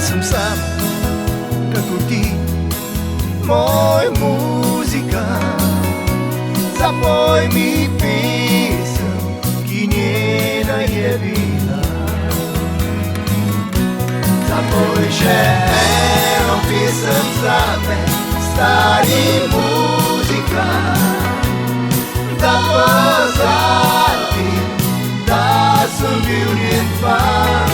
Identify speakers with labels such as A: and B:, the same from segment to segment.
A: sam sam kako ti, moj muzikant. Zapoj mi pesem, ki njena je bila. Zapoj še eno pesem zame, stari muzikant. Da pozabim, da sem bil njen fan.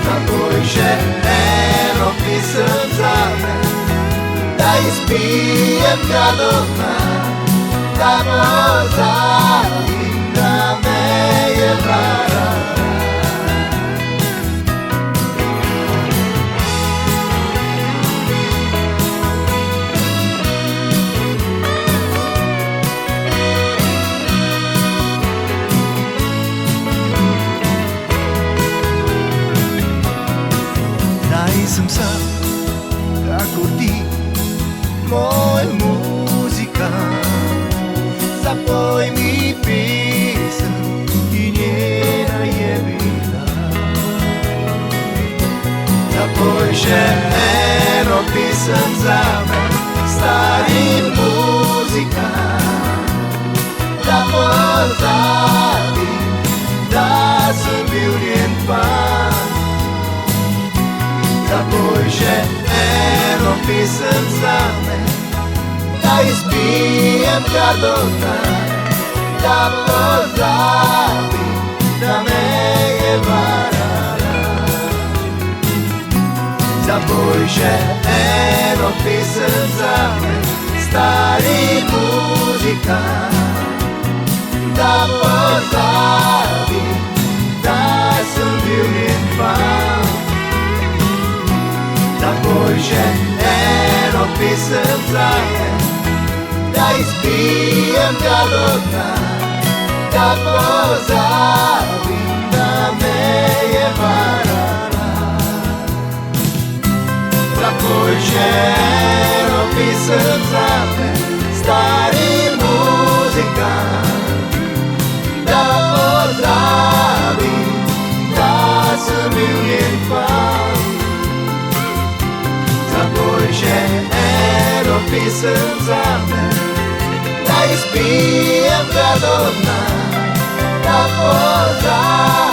A: Zapoj še eno pesem zame, da izpijem ga do dna. Da pozabim, da me je varala. Sem sam, kakor ti, moj muzikant. Zapoj mi pesem, ki njena je bila. Zapoj še eno pesem zame, stari muzikant. Da pozabim, da sem bil njen fan. Zapoj še eno pesem zame, da izpijem kar do dna. Da pozabim, da me je varala. Zapoj še eno pesem zame, stari muzikant. Da pozabim, da sem bil njen fan. Zapoj še eno pesem zame, da izpijem ga do dna. Da pozabim, da me je varala. Zapoj še eno pesem zame, stari muzikant. Da pozabim, da sem bil njen fan. Zapoj še eno pesem zame, da izpijem ga do dna. Da pozabim.